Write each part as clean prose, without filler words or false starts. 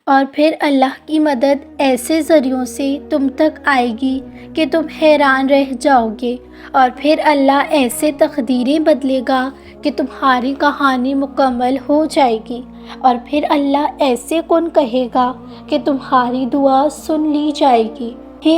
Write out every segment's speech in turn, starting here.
اور پھر اللہ کی مدد ایسے ذریعوں سے تم تک آئے گی کہ تم حیران رہ جاؤ گے، اور پھر اللہ ایسے تقدیریں بدلے گا کہ تمہاری کہانی مکمل ہو جائے گی، اور پھر اللہ ایسے کن کہے گا کہ تمہاری دعا سن لی جائے گی۔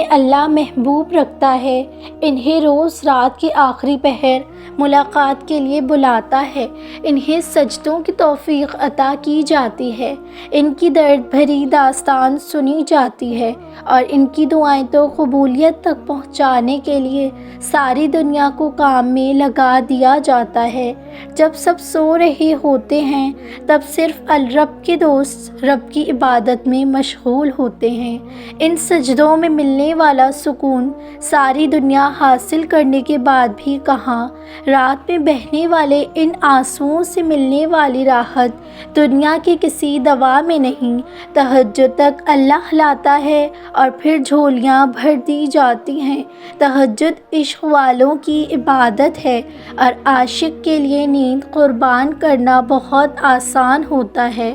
اللہ محبوب رکھتا ہے، انہیں روز رات کے آخری پہر ملاقات کے لیے بلاتا ہے، انہیں سجدوں کی توفیق عطا کی جاتی ہے، ان کی درد بھری داستان سنی جاتی ہے، اور ان کی دعائیں تو قبولیت تک پہنچانے کے لیے ساری دنیا کو کام میں لگا دیا جاتا ہے۔ جب سب سو رہے ہوتے ہیں تب صرف الرب کے دوست رب کی عبادت میں مشغول ہوتے ہیں۔ ان سجدوں میں ملنے والا سکون ساری دنیا حاصل کرنے کے بعد بھی کہاں، رات میں بہنے والے ان آنسوؤں سے ملنے والی راحت دنیا کی کسی دوا میں نہیں۔ تہجد تک اللہ لاتا ہے اور پھر جھولیاں بھر دی جاتی ہیں۔ تہجد عشق والوں کی عبادت ہے، اور عاشق کے لیے نیند قربان کرنا بہت آسان ہوتا ہے۔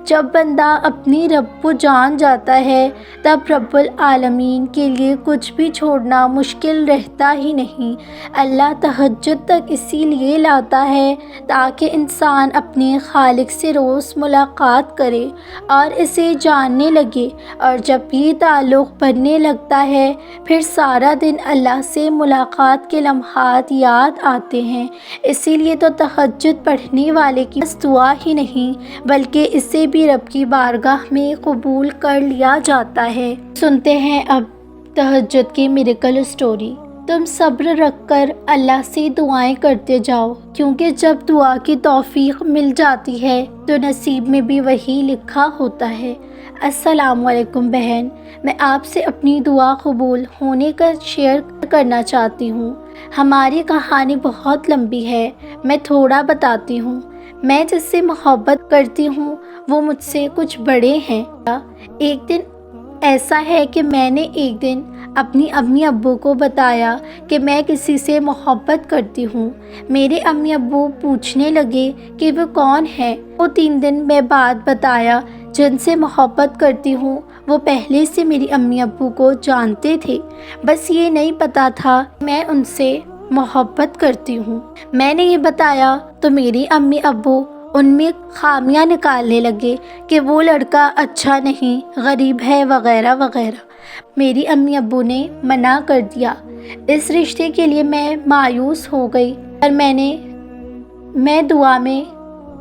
جب بندہ اپنی رب کو جان جاتا ہے تب رب العالمین کے لیے کچھ بھی چھوڑنا مشکل رہتا ہی نہیں۔ اللہ تہجد تک اسی لیے لاتا ہے تاکہ انسان اپنے خالق سے روز ملاقات کرے اور اسے جاننے لگے، اور جب یہ تعلق بننے لگتا ہے پھر سارا دن اللہ سے ملاقات کے لمحات یاد آتے ہیں۔ اسی لیے تو تہجد پڑھنے والے کی بس دعا ہی نہیں بلکہ اسے بھی رب کی بارگاہ میں قبول کر لیا جاتا ہے۔ سنتے ہیں اب تہجد کی میریکل سٹوری۔ تم صبر رکھ کر اللہ سے دعائیں کرتے جاؤ، کیونکہ جب دعا کی توفیق مل جاتی ہے تو نصیب میں بھی وہی لکھا ہوتا ہے۔ السلام علیکم بہن، میں آپ سے اپنی دعا قبول ہونے کا شیئر کرنا چاہتی ہوں۔ ہماری کہانی بہت لمبی ہے، میں تھوڑا بتاتی ہوں۔ میں جس سے محبت کرتی ہوں وہ مجھ سے کچھ بڑے ہیں۔ ایک دن ایسا ہے کہ میں نے ایک دن اپنی امی ابو کو بتایا کہ میں کسی سے محبت کرتی ہوں۔ میرے امی ابو پوچھنے لگے کہ وہ کون ہے۔ وہ 3 دن میں بعد بتایا جن سے محبت کرتی ہوں وہ پہلے سے میری امی ابو کو جانتے تھے، بس یہ نہیں پتا تھا میں ان سے محبت کرتی ہوں۔ میں نے یہ بتایا تو میری امی ابو ان میں خامیاں نکالنے لگے کہ وہ لڑکا اچھا نہیں، غریب ہے وغیرہ وغیرہ۔ میری امی ابو نے منع کر دیا۔ اس رشتے کے لیے میں مایوس ہو گئی، اور میں دعا میں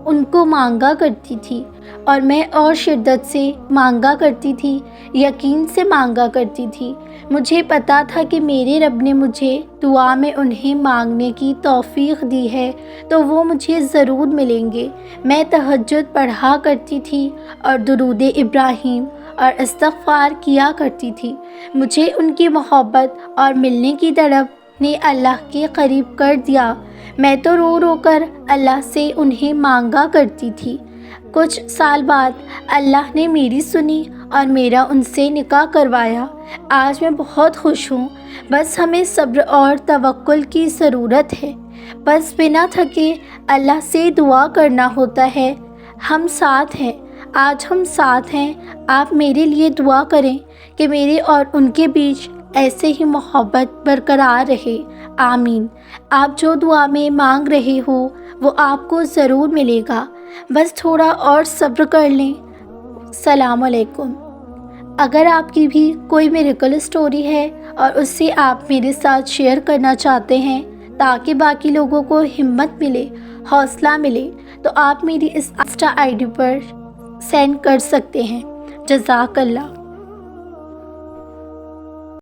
ان کو مانگا کرتی تھی، اور میں اور شدت سے مانگا کرتی تھی، یقین سے مانگا کرتی تھی۔ مجھے پتا تھا کہ میرے رب نے مجھے دعا میں انہیں مانگنے کی توفیق دی ہے تو وہ مجھے ضرور ملیں گے۔ میں تہجد پڑھا کرتی تھی اور درود ابراہیم اور استغفار کیا کرتی تھی۔ مجھے ان کی محبت اور ملنے کی تڑپ نے اللہ کے قریب کر دیا۔ میں تو رو رو کر اللہ سے انہیں مانگا کرتی تھی۔ کچھ سال بعد اللہ نے میری سنی اور میرا ان سے نکاح کروایا۔ آج میں بہت خوش ہوں، بس ہمیں صبر اور توکل کی ضرورت ہے، بس بنا تھکے اللہ سے دعا کرنا ہوتا ہے۔ ہم ساتھ ہیں، آج ہم ساتھ ہیں۔ آپ میرے لیے دعا کریں کہ میرے اور ان کے بیچ ایسے ہی محبت برقرار رہے، آمین۔ آپ جو دعا میں مانگ رہے ہو وہ آپ کو ضرور ملے گا، بس تھوڑا اور صبر کر لیں۔ السلام علیکم۔ اگر آپ کی بھی کوئی میریکل سٹوری ہے اور اس سے آپ میرے ساتھ شیئر کرنا چاہتے ہیں تاکہ باقی لوگوں کو ہمت ملے، حوصلہ ملے، تو آپ میری اس انسٹا آئی ڈی پر سینڈ کر سکتے ہیں۔ جزاک اللہ۔